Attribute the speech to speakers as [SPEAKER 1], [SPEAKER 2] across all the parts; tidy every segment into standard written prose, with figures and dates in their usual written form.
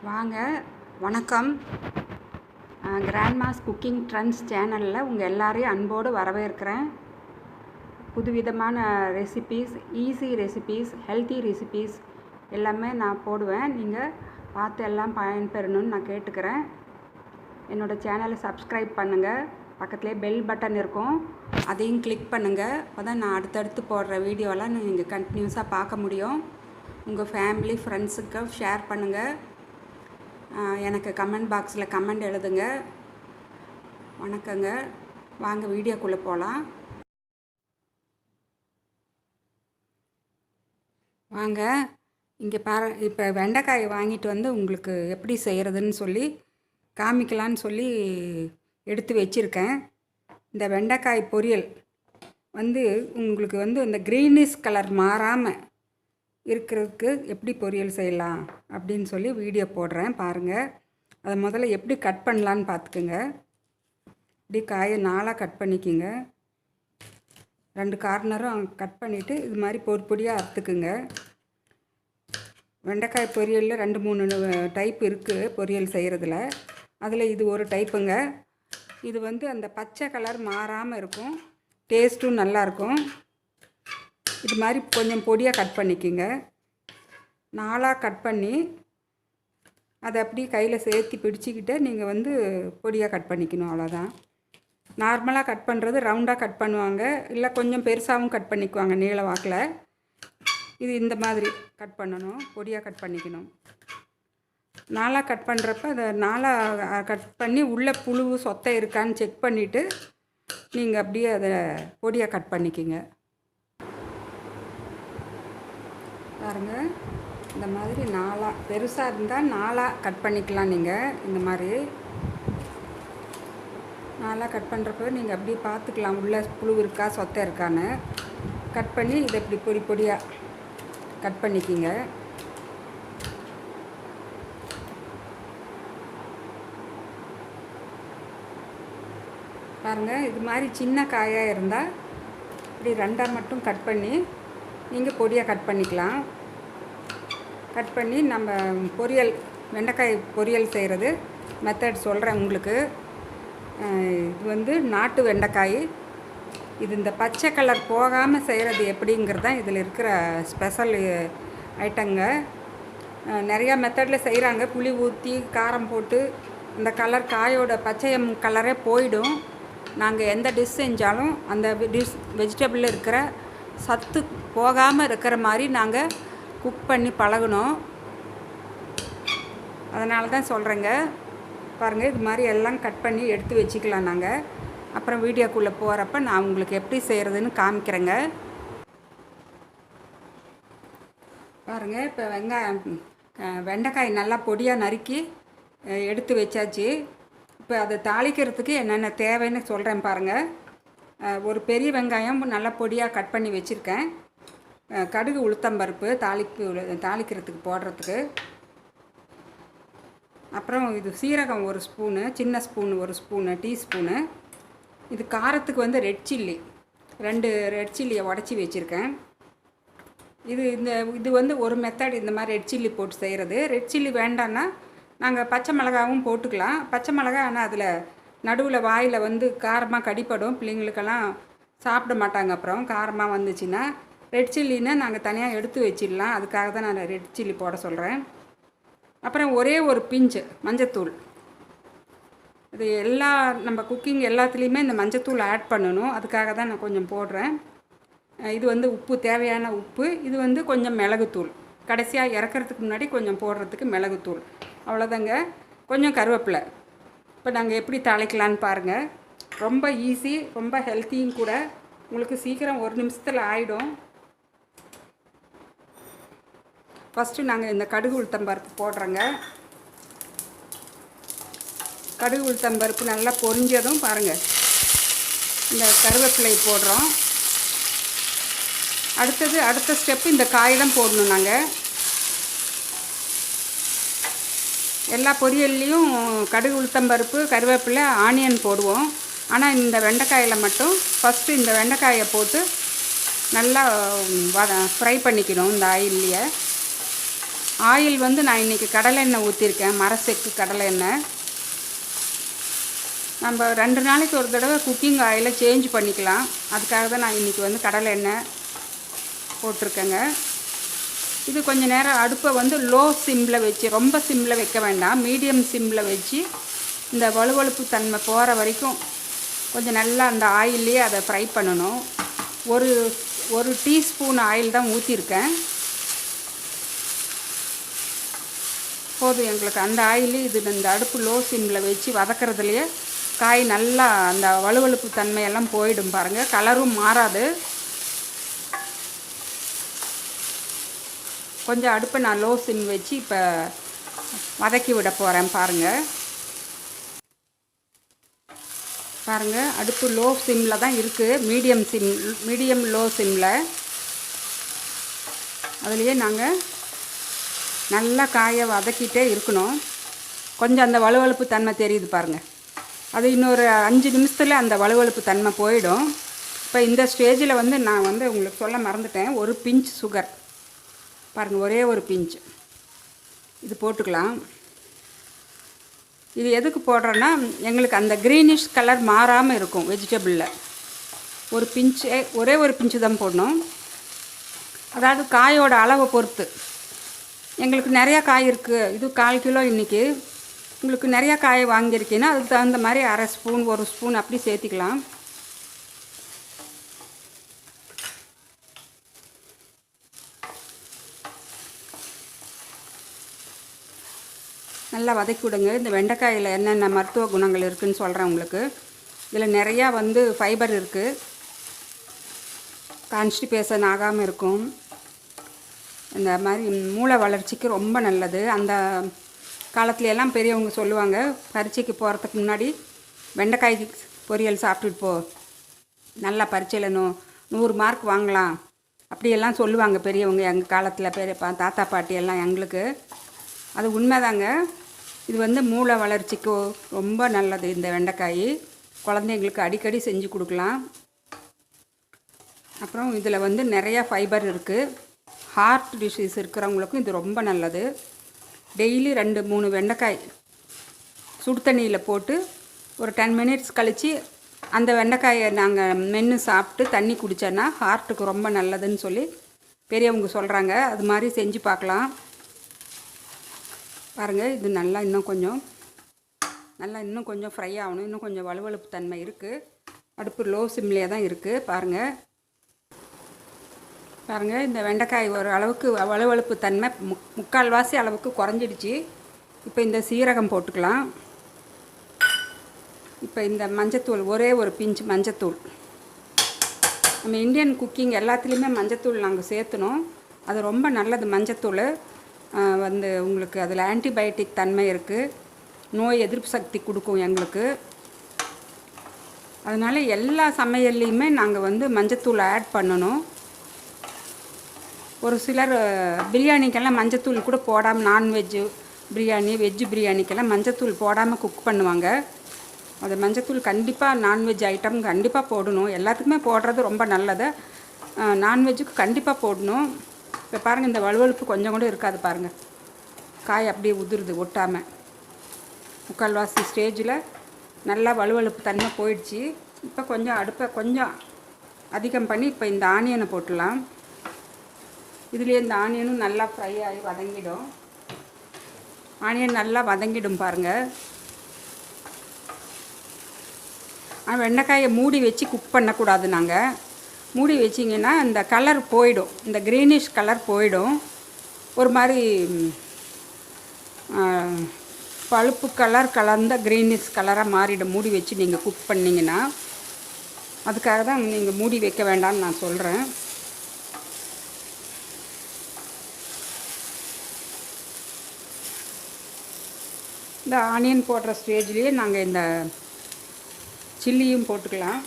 [SPEAKER 1] வாங்க, வணக்கம். Grandma's cooking trends சேனலில் உங்கள் எல்லாரையும் அன்போடு வரவேற்கிறேன். புதுவிதமான recipes, easy recipes, healthy recipes எல்லாமே நான் போடுவேன். நீங்கள் பார்த்து எல்லாம் பயன்பெறணும்னு நான் கேட்டுக்கிறேன். என்னோடய சேனலை சப்ஸ்கிரைப் பண்ணுங்கள். பக்கத்துலேயே பெல் பட்டன் இருக்கும், அதையும் கிளிக் பண்ணுங்கள். அப்போ தான் நான் அடுத்தடுத்து போடுற வீடியோலாம் நீங்கள் கண்டினியூஸாக பார்க்க முடியும். உங்கள் ஃபேமிலி ஃப்ரெண்ட்ஸுக்கு ஷேர் பண்ணுங்கள். எனக்கு கமெண்ட் பாக்ஸில் கமெண்ட் எழுதுங்க. வணக்கங்க. வாங்க வீடியோக்குள்ளே போகலாம். வாங்க, இங்கே இப்போ வெண்டைக்காய் வாங்கிட்டு வந்து உங்களுக்கு எப்படி செய்கிறதுன்னு சொல்லி காமிக்கலான்னு சொல்லி எடுத்து வச்சுருக்கேன். இந்த வெண்டைக்காய் பொரியல் வந்து உங்களுக்கு வந்து இந்த க்ரீனிஷ் கலர் மாறாமல் இருக்கிறதுக்கு எப்படி பொரியல் செய்யலாம் அப்படின்னு சொல்லி வீடியோ போடுறேன், பாருங்கள். அதை முதல்ல எப்படி கட் பண்ணலான்னு பார்த்துக்குங்க. இப்படி காயை 4ஆக கட் பண்ணிக்கிங்க. 2 கார்னரும் கட் பண்ணிவிட்டு இது மாதிரி பொடியாக அறுத்துக்குங்க. வெண்டைக்காய் பொரியலில் 2-3 டைப் இருக்குது பொரியல் செய்கிறதுல. அதில் இது ஒரு டைப்புங்க. இது வந்து அந்த பச்சை கலர் மாறாமல் இருக்கும், டேஸ்ட்டும் நல்லாயிருக்கும். இது மாதிரி கொஞ்சம் பொடியாக கட் பண்ணிக்கிங்க. 4ஆக கட் பண்ணி அதை அப்படியே கையில் சேர்த்து பிடிச்சிக்கிட்டு நீங்கள் வந்து பொடியாக கட் பண்ணிக்கணும், அவ்வளோதான். நார்மலாக கட் பண்ணுறது ரவுண்டாக கட் பண்ணுவாங்க, இல்லை கொஞ்சம் பெருசாகவும் கட் பண்ணிக்குவாங்க நீள வாக்கில். இது இந்த மாதிரி கட் பண்ணணும், பொடியாக கட் பண்ணிக்கணும். 4ஆக கட் பண்ணுறப்ப அதை 4ஆக கட் பண்ணி உள்ளே புழு சொத்தை இருக்கான்னு செக் பண்ணிவிட்டு நீங்கள் அப்படியே அதை பொடியாக கட் பண்ணிக்கிங்க. பாருங்கள், இந்த மாதிரி 4ஆக பெருசாக இருந்தால் 4ஆக கட் பண்ணிக்கலாம். நீங்கள் இந்த மாதிரி 4ஆக கட் பண்ணுறப்ப நீங்கள் அப்படியே பார்த்துக்கலாம் உள்ளே புழு இருக்கா சொத்தை இருக்கான்னு. கட் பண்ணி இதை இப்படி பொடியாக கட் பண்ணிக்கிங்க. பாருங்கள், இது மாதிரி சின்ன காயாக இருந்தால் இப்படி 2ஆக மட்டும் கட் பண்ணி நீங்கள் பொடியாக கட் பண்ணிக்கலாம். கட் பண்ணி நம்ம பொரியல் வெண்டைக்காய் பொரியல் செய்கிறது மெத்தட் சொல்கிறேன் உங்களுக்கு. இது வந்து நாட்டு வெண்டைக்காய். இது இந்த பச்சை கலர் போகாமல் செய்கிறது எப்படிங்கிறது தான் இதில் இருக்கிற ஸ்பெஷல் ஐட்டங்க. நிறையா மெத்தடில் செய்கிறாங்க. புளி ஊற்றி காரம் போட்டு அந்த கலர் காயோட பச்சையம் கலரே போயிடும். நாங்கள் எந்த டிஷ் செஞ்சாலும் அந்த வெஜிடபிளில் இருக்கிற சத்து போகாமல் இருக்கிற மாதிரி நாங்கள் குக் பண்ணி பழகணும். அதனால தான் சொல்கிறேங்க. பாருங்கள், இது மாதிரி எல்லாம் கட் பண்ணி எடுத்து வச்சுக்கலாம். நாங்கள் அப்புறம் வீடியோக்குள்ளே போகிறப்ப நான் உங்களுக்கு எப்படி செய்கிறதுன்னு காமிக்கிறேங்க. பாருங்கள், இப்போ வெண்டைக்காய் நல்லா பொடியாக நறுக்கி எடுத்து வச்சாச்சு. இப்போ அதை தாளிக்கிறதுக்கு என்னென்ன தேவைன்னு சொல்கிறேன் பாருங்கள். ஒரு பெரிய வெங்காயம் நல்லா பொடியாக கட் பண்ணி வச்சுருக்கேன். கடுகு உளுத்தம்பருப்பு தாளிக்கிறதுக்கு போடுறதுக்கு. அப்புறம் இது சீரகம் 1 ஸ்பூனு, சின்ன ஸ்பூன் 1 ஸ்பூனு, டீஸ்பூனு. இது காரத்துக்கு வந்து ரெட் சில்லி 2 ரெட் சில்லியை உடச்சி வச்சுருக்கேன். இது வந்து ஒரு மெத்தட் இந்த மாதிரி ரெட் சில்லி போட்டு செய்கிறது. ரெட் சில்லி வேண்டான்னா நாங்கள் பச்சை மிளகாவும் போட்டுக்கலாம். பச்சை மிளகா ஆனால் அதில் நடுவில் வாயில் வந்து காரமாக கடிப்படும், பிள்ளைங்களுக்கெல்லாம் சாப்பிட மாட்டாங்க. அப்புறம் காரமாக வந்துச்சுன்னா ரெட் சில்லின்னா நாங்கள் தனியாக எடுத்து வச்சிடலாம். அதுக்காக தான் நான் ரெட் சில்லி போட சொல்கிறேன். அப்புறம் ஒரே ஒரு பிஞ்சு மஞ்சத்தூள். இது நம்ம குக்கிங் எல்லாத்துலேயுமே இந்த மஞ்சத்தூள் ஆட் பண்ணணும். அதுக்காக தான் நான் கொஞ்சம் போடுறேன். இது வந்து உப்பு, தேவையான உப்பு. இது வந்து கொஞ்சம் மிளகுத்தூள், கடைசியாக இறக்கிறதுக்கு முன்னாடி கொஞ்சம் போடுறதுக்கு மிளகுத்தூள். அவ்வளோதாங்க. கொஞ்சம் கருவேப்பிலை. இப்போ நாங்கள் எப்படி தாளிக்கலான்னு பாருங்கள். ரொம்ப ஈஸி, ரொம்ப ஹெல்த்தியும் கூட. உங்களுக்கு சீக்கிரம் 1 நிமிஷத்தில் ஆகிடும். ஃபஸ்ட்டு நாங்கள் இந்த கடுகு உளுத்தம்பருப்பு போடுறோங்க. கடுகு உளுத்தம்பருப்பு நல்லா பொரிஞ்சதும் பாருங்கள் இந்த கருவேப்பிலை போடுறோம். அடுத்த ஸ்டெப்பு இந்த காயெல்லாம் போடணும். நாங்கள் எல்லா பொரியல்லையும் கடுகு உளுத்தம்பருப்பு, கருவேப்பிலை, ஆனியன் போடுவோம். ஆனால் இந்த வெண்டைக்காயில் மட்டும் ஃபஸ்ட்டு இந்த வெண்டைக்காயை போட்டு நல்லா ஃப்ரை பண்ணிக்கணும் இந்த ஆயில்லையே. ஆயில் வந்து நான் இன்றைக்கி கடலை எண்ணெய் ஊற்றிருக்கேன், மரச்செக்கு கடலை எண்ணெய். நம்ம 2 நாளைக்கு ஒரு தடவை குக்கிங் ஆயிலை சேஞ்ச் பண்ணிக்கலாம். அதுக்காக தான் நான் இன்றைக்கி வந்து கடலை எண்ணெய் போட்டிருக்கேங்க. இது கொஞ்சம் நேரம் அடுப்பை வந்து லோ சிம்மில் வச்சு, ரொம்ப சிம்மில் வைக்க வேண்டாம், மீடியம் சிம்மில் வச்சு இந்த வழுவழுப்பு தன்மை போகிற வரைக்கும் கொஞ்சம் நல்லா அந்த ஆயிலே அதை ஃப்ரை பண்ணணும். ஒரு டீஸ்பூன் ஆயில் தான் ஊற்றிருக்கேன், போதும் எங்களுக்கு அந்த ஆயிலே. இது இந்த அடுப்பு லோ சிம்மில் வச்சு வதக்கிறதுலையே காய் நல்லா அந்த வழுவழுப்பு தன்மையெல்லாம் போயிடும் பாருங்கள், கலரும் மாறாது. கொஞ்சம் அடுப்பை நான் லோ சிம் வச்சு இப்போ வதக்கி விட போகிறேன் பாருங்கள். அடுப்பு லோ சிம்மில் தான் இருக்குது, மீடியம் லோ சிம்மில். அதுலேயே நாங்கள் நல்லா காயை வதக்கிட்டே இருக்கணும். கொஞ்சம் அந்த வழுவழுப்பு தன்மை தெரியுது பாருங்கள், அது இன்னொரு 5 நிமிஷத்தில் அந்த வழுவழுப்பு தன்மை போயிடும். இப்போ இந்த ஸ்டேஜில் வந்து நான் வந்து உங்களுக்கு சொல்ல மறந்துட்டேன், ஒரு பிஞ்ச் சுகர் பாருங்கள், ஒரே ஒரு பிஞ்சு இது போட்டுக்கலாம். இது எதுக்கு போடுறோன்னா எங்களுக்கு அந்த க்ரீனிஷ் கலர் மாறாமல் இருக்கும் வெஜிடபிளில். ஒரே ஒரு பிஞ்சு தான் போடணும், அதாவது காயோட அளவை பொறுத்து. எங்களுக்கு நிறையா காய் இருக்குது, இது 1/4 கிலோ இன்றைக்கி. உங்களுக்கு நிறையா காய் வாங்கியிருக்கீங்கன்னா அதுக்கு தகுந்த மாதிரி 1/2 ஸ்பூன் 1 ஸ்பூன் அப்படி சேர்த்திக்கலாம். நல்லா வதக்கி விடுங்க. இந்த வெண்டைக்காயில் என்னென்ன மருத்துவ குணங்கள் இருக்குதுன்னு சொல்கிறேன் உங்களுக்கு. இதில் நிறையா வந்து ஃபைபர் இருக்குது, கான்ஸ்டிபேஷன் ஆகாமல் இருக்கும், இந்த மாதிரி மூளை வளர்ச்சிக்கு ரொம்ப நல்லது. அந்த காலத்துலலாம் பெரியவங்க சொல்லுவாங்க, பரீட்சைக்கு போகிறதுக்கு முன்னாடி வெண்டைக்காய் பொரியல் சாப்பிட்டுட்டு போ, நல்லா பரீட்சையில் 100 மார்க் வாங்கலாம் அப்படியெல்லாம் சொல்லுவாங்க பெரியவங்க. எங்கள் காலத்தில் பெரியப்பா தாத்தா பாட்டியெல்லாம் எங்களுக்கு அது உண்மைதாங்க. இது வந்து மூளை வளர்ச்சிக்கு ரொம்ப நல்லது இந்த வெண்டைக்காய். குழந்தைங்களுக்கு அடிக்கடி செஞ்சு கொடுக்கலாம். அப்புறம் இதில் வந்து நிறையா ஃபைபர் இருக்குது, ஹார்ட் டிசீஸ் இருக்கிறவங்களுக்கும் இது ரொம்ப நல்லது. டெய்லி 2-3 வெண்டைக்காய் சுடு தண்ணியில் போட்டு ஒரு 10 மினிட்ஸ் கழித்து அந்த வெண்டைக்காயை நாங்கள் மென்று சாப்பிட்டு தண்ணி குடித்தோன்னா ஹார்ட்டுக்கு ரொம்ப நல்லதுன்னு சொல்லி பெரியவங்க சொல்கிறாங்க. அது மாதிரி செஞ்சு பார்க்கலாம். பாருங்கள், இது நல்லா இன்னும் கொஞ்சம் ஃப்ரை ஆகணும், இன்னும் கொஞ்சம் வழுவழுப்பு தன்மை இருக்குது. அடுப்பு லோ சிம்லேயே தான் இருக்குது. பாருங்கள் இந்த வெண்டைக்காய் ஒரு அளவுக்கு வழுவழுப்பு தன்மை முக்கால்வாசி அளவுக்கு குறைஞ்சிடுச்சு. இப்போ இந்த சீரகம் போட்டுக்கலாம். இப்போ இந்த மஞ்சத்தூள், ஒரே ஒரு பிஞ்சு மஞ்சத்தூள். நம்ம இந்தியன் குக்கிங் எல்லாத்துலேயுமே மஞ்சத்தூள் நாங்கள் சேர்த்துனோம், அது ரொம்ப நல்லது. மஞ்சத்தூள் வந்து உங்களுக்கு அதில் ஆன்டிபயோட்டிக் தன்மை இருக்குது, நோய் எதிர்ப்பு சக்தி கொடுக்கும் எங்களுக்கு. அதனால் எல்லா சமையல்லையுமே நாங்கள் வந்து மஞ்சத்தூள் ஆட் பண்ணணும். ஒரு சிலர் பிரியாணிக்கெல்லாம் மஞ்சத்தூள் கூட போடாமல், நான்வெஜ்ஜு பிரியாணி வெஜ்ஜு பிரியாணிக்கெல்லாம் மஞ்சத்தூள் போடாமல் குக் பண்ணுவாங்க. அது மஞ்சத்தூள் கண்டிப்பாக நான்வெஜ் ஐட்டம் கண்டிப்பாக போடணும். எல்லாத்துக்குமே போடுறது ரொம்ப நல்லது, நான்வெஜ்ஜுக்கு கண்டிப்பாக போடணும். இப்போ பாருங்கள், இந்த வழுவழுப்பு கொஞ்சம் கூட இருக்காது பாருங்கள், காய் அப்படியே உதிருது ஒட்டாமல். முக்கால்வாசி ஸ்டேஜில் நல்லா வழுவழுப்பு தன்மை போயிடுச்சு. இப்போ கொஞ்சம் அடுப்பை கொஞ்சம் அதிகம் பண்ணி இப்போ இந்த ஆனியனை போட்டுடலாம். இதுலேயே இந்த ஆனியனும் நல்லா ஃப்ரை ஆகி வதங்கிடும். ஆனியன் நல்லா வதங்கிடும் பாருங்கள். ஆனால் வெண்டைக்காயை மூடி வச்சு குக் பண்ணக்கூடாது. நாங்கள் மூடி வச்சிங்கன்னா இந்த கலர் போயிடும், இந்த க்ரீனிஷ் கலர் போயிடும், ஒரு மாதிரி பழுப்பு கலர் கலந்த க்ரீனிஷ் கலராக மாறிடும் மூடி வச்சு நீங்கள் குக் பண்ணிங்கன்னா. அதுக்காக தான் நீங்கள் மூடி வைக்க வேண்டாம்னு நான் சொல்கிறேன். இந்த ஆனியன் போடுற ஸ்டேஜ்லேயே நாங்கள் இந்த சில்லியும் போட்டுக்கலாம்.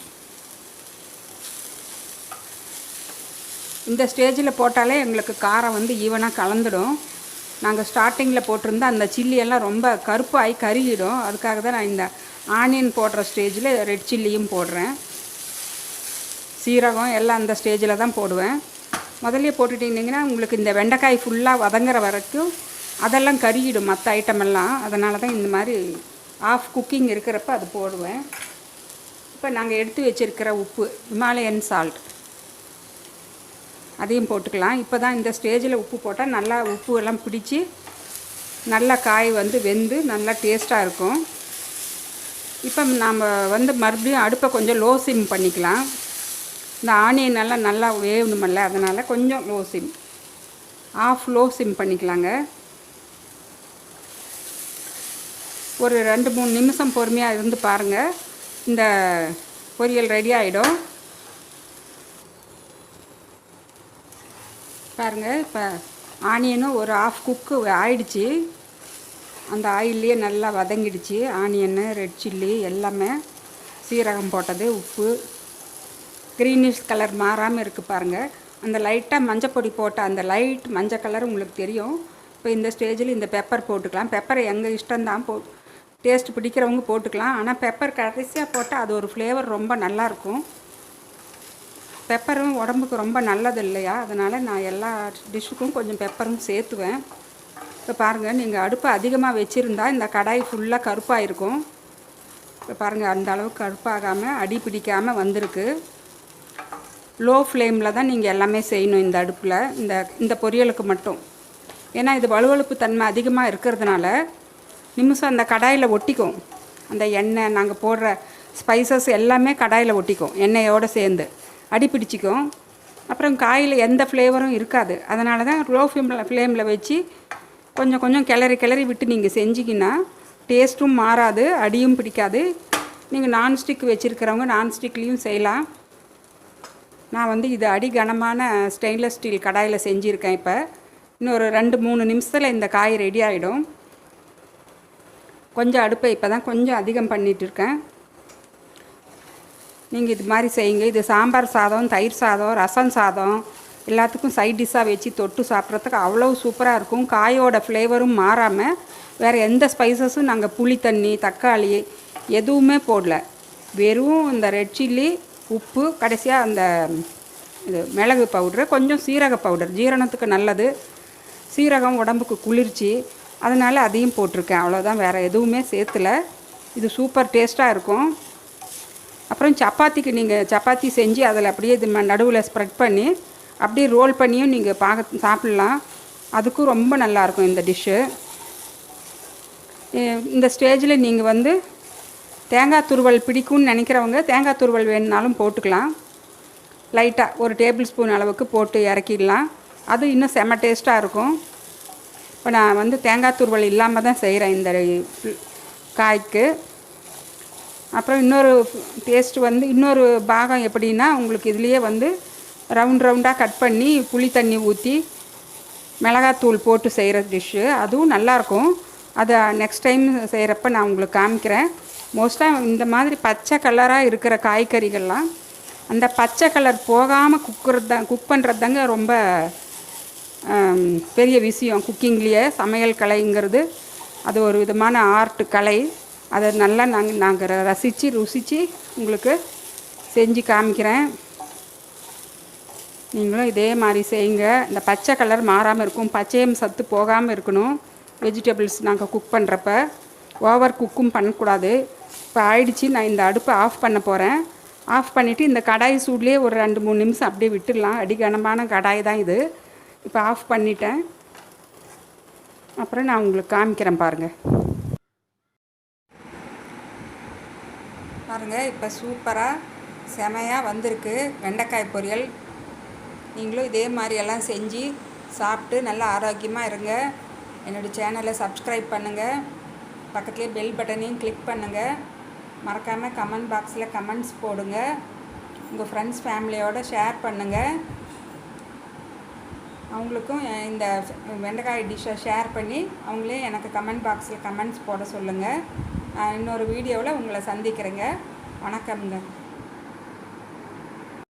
[SPEAKER 1] இந்த ஸ்டேஜில் போட்டாலே எங்களுக்கு காரம் வந்து ஈவனாக கலந்துடும். நாங்கள் ஸ்டார்டிங்கில் போட்டிருந்தா அந்த சில்லியெல்லாம் ரொம்ப கருப்பாகி கருகிடும். அதுக்காக தான் நான் இந்த ஆனியன் போடுற ஸ்டேஜில் ரெட் சில்லியும் போடுறேன். சீரகம் எல்லாம் அந்த ஸ்டேஜில் தான் போடுவேன். முதல்ல போட்டுட்டிங்கன்னா உங்களுக்கு இந்த வெண்டைக்காய் ஃபுல்லாக வதங்குற வரைக்கும் அதெல்லாம் கருகிடும் மற்ற ஐட்டமெல்லாம். அதனால தான் இந்த மாதிரி ஆஃப் குக்கிங் இருக்கிறப்ப அது போடுவேன். இப்போ நாங்கள் எடுத்து வச்சுருக்கிற உப்பு ஹிமாலயன் சால்ட் அதையும் போட்டுக்கலாம். இப்போ தான் இந்த ஸ்டேஜில் உப்பு போட்டால் நல்லா உப்பு எல்லாம் பிடிச்சி நல்லா காய் வந்து வெந்து நல்லா டேஸ்ட்டாக இருக்கும். இப்போ நாம் வந்து மறுபடியும் அடுப்பை கொஞ்சம் லோ சிம் பண்ணிக்கலாம். இந்த ஆனியன் எல்லாம் நல்லா வேகணுமல்ல, அதனால் கொஞ்சம் low sim, off low sim பண்ணிக்கலாங்க. ஒரு 2-3 நிமிஷம் பொறுமையாக இருந்து பாருங்கள், இந்த பொரியல் ரெடி ஆகிடும். பாருங்கள், இப்போ ஆனியனும் ஒரு ஆஃப் குக்கு ஆயிடுச்சு. அந்த ஆயில்லையே நல்லா வதங்கிடுச்சு. ஆனியன்னு, ரெட் சில்லி எல்லாமே, சீரகம் போட்டது, உப்பு, க்ரீனிஷ் கலர் மாறாமல் இருக்குது பாருங்கள். அந்த லைட்டாக மஞ்சப்பொடி போட்ட அந்த லைட் மஞ்சள் கலர் உங்களுக்கு தெரியும். இப்போ இந்த ஸ்டேஜில் இந்த பெப்பர் போட்டுக்கலாம். பெப்பரை எங்கள் இஷ்டம்தான், டேஸ்ட் பிடிக்கிறவங்க போட்டுக்கலாம். ஆனால் பெப்பர் கடைசியாக போட்டால் அது ஒரு ஃப்ளேவர் ரொம்ப நல்லாயிருக்கும். பெப்பரும் உடம்புக்கு ரொம்ப நல்லது இல்லையா, அதனால் நான் எல்லா டிஷ்ஷுக்கும் கொஞ்சம் பெப்பரும் சேர்த்துவேன். இப்போ பாருங்கள், நீங்கள் அடுப்பை அதிகமாக வச்சுருந்தா இந்த கடாய் ஃபுல்லாக கருப்பாக இருக்கும். இப்போ பாருங்கள், அந்த அளவுக்கு கருப்பாகாமல் அடி பிடிக்காமல் வந்திருக்கு. லோ ஃப்ளேமில் தான் நீங்கள் எல்லாமே செய்யணும் இந்த அடுப்பில், இந்த பொரியலுக்கு மட்டும். ஏன்னா இது வழுவழுப்பு தன்மை அதிகமாக இருக்கிறதுனால நிமிஷம் அந்த கடாயில் ஒட்டிக்கும். அந்த எண்ணெய் நாங்கள் போடுற ஸ்பைசஸ் எல்லாமே கடாயில் ஒட்டிக்கும், எண்ணெயோடு சேர்ந்து அடி பிடிச்சிக்கும். அப்புறம் காயில் எந்த ஃப்ளேவரும் இருக்காது. அதனால தான் லோ ஃப்ளேமில் வச்சு கொஞ்சம் கொஞ்சம் கிளறி விட்டு நீங்கள் செஞ்சிங்கன்னா டேஸ்ட்டும் மாறாது, அடியும் பிடிக்காது. நீங்கள் நான்ஸ்டிக் வச்சுருக்கிறவங்க நான்ஸ்டிக்லேயும் செய்யலாம். நான் வந்து இது அடி கனமான ஸ்டெயின்லெஸ் ஸ்டீல் கடாயில் செஞ்சுருக்கேன். இப்போ இன்னொரு 2-3 நிமிஷத்தில் இந்த காய் ரெடி ஆகிடும். கொஞ்சம் அடுப்பை இப்போ தான் கொஞ்சம் அதிகம் பண்ணிகிட்ருக்கேன். நீங்கள் இது மாதிரி செய்யுங்க. இது சாம்பார் சாதம், தயிர் சாதம், ரசம் சாதம் எல்லாத்துக்கும் சைட் டிஷ்ஷாக வச்சு தொட்டு சாப்பிட்றதுக்கு அவ்வளோ சூப்பராக இருக்கும். காயோட ஃப்ளேவரும் மாறாமல், வேறு எந்த ஸ்பைசஸும் நாங்கள் புளி தண்ணி, தக்காளி எதுவுமே போடல. வெறும் இந்த ரெட் சில்லி, உப்பு, கடைசியாக அந்த இது மிளகு பவுட்ரு, கொஞ்சம் சீரக பவுடர், ஜீரணத்துக்கு நல்லது. சீரகம் உடம்புக்கு குளிர்ச்சி, அதனால் அதையும் போட்டிருக்கேன். அவ்வளோதான், வேறு எதுவுமே சேர்த்துல. இது சூப்பர் டேஸ்ட்டாக இருக்கும். அப்புறம் சப்பாத்திக்கு நீங்கள் சப்பாத்தி செஞ்சு அதில் அப்படியே இது நடுவில் ஸ்ப்ரெட் பண்ணி அப்படியே ரோல் பண்ணியும் நீங்கள் சாப்பிட்லாம். அதுக்கும் ரொம்ப நல்லாயிருக்கும் இந்த டிஷ்ஷு. இந்த ஸ்டேஜில் நீங்கள் வந்து தேங்காய் துருவல் பிடிக்கும்னு நினைக்கிறவங்க தேங்காய் துருவல் வேணுனாலும் போட்டுக்கலாம். லைட்டாக ஒரு டேபிள் ஸ்பூன் அளவுக்கு போட்டு இறக்கிடலாம். அது இன்னும் செம்ம டேஸ்ட்டாக இருக்கும். இப்போ நான் வந்து தேங்காய் துருவல் இல்லாமல் தான் செய்கிறேன் இந்த காய்க்கு. அப்புறம் இன்னொரு டேஸ்ட் வந்து இன்னொரு பாகம் எப்படின்னா, உங்களுக்கு இதுலேயே வந்து ரவுண்டாக கட் பண்ணி புளி தண்ணி ஊற்றி மிளகாத்தூள் போட்டு செய்கிற டிஷ்ஷு, அதுவும் நல்லாயிருக்கும். அதை நெக்ஸ்ட் டைம் செய்கிறப்ப நான் உங்களுக்கு காமிக்கிறேன். மோஸ்ட்டாக இந்த மாதிரி பச்சை கலராக இருக்கிற காய்கறிகள்லாம் அந்த பச்சை கலர் போகாமல் குக் பண்ணுறது தாங்க ரொம்ப பெரிய விஷயம். குக்கிங்லேயே சமையல் கலைங்கிறது அது ஒரு விதமான ஆர்ட் கலை. அதை நல்லா நாங்கள் ருசித்து உங்களுக்கு செஞ்சு காமிக்கிறேன். நீங்களும் இதே மாதிரி செய்யுங்க. இந்த பச்சை கலர் மாறாமல் இருக்கும், பச்சையம் சத்து போகாமல் இருக்கணும். வெஜிடபிள்ஸ் நாங்கள் குக் பண்ணுறப்ப ஓவர் குக்கும் பண்ணக்கூடாது. இப்போ ஆயிடுச்சு, நான் இந்த அடுப்பை ஆஃப் பண்ண போகிறேன். ஆஃப் பண்ணிவிட்டு இந்த கடாய் சூட்லேயே ஒரு 2-3 நிமிஷம் அப்படியே விட்டுடலாம். அடிகனமான கடாய் தான் இது. இப்போ ஆஃப் பண்ணிட்டேன். அப்புறம் நான் உங்களுக்கு காமிக்கிறேன் பாருங்கள். பாருங்கள், இப்போ சூப்பராக செமையாக வந்திருக்கு வெண்டைக்காய் பொரியல். நீங்களும் இதே மாதிரியெல்லாம் செஞ்சு சாப்பிட்டு நல்லா ஆரோக்கியமாக இருங்க. என்னோடய சேனலை சப்ஸ்கிரைப் பண்ணுங்கள், பக்கத்துலேயே பெல் பட்டனையும் கிளிக் பண்ணுங்கள். மறக்காமல் கமெண்ட் பாக்ஸில் கமெண்ட்ஸ் போடுங்க. உங்கள் ஃப்ரெண்ட்ஸ் ஃபேமிலியோடு ஷேர் பண்ணுங்கள். அவங்களுக்கும் இந்த வெண்டைக்காய் டிஷ்ஷை ஷேர் பண்ணி அவங்களே எனக்கு கமெண்ட் பாக்ஸில் கமெண்ட்ஸ் போட சொல்லுங்கள். இன்னொரு வீடியோவில் உங்களை சந்திக்கிறேங்க. வணக்கம்ங்க.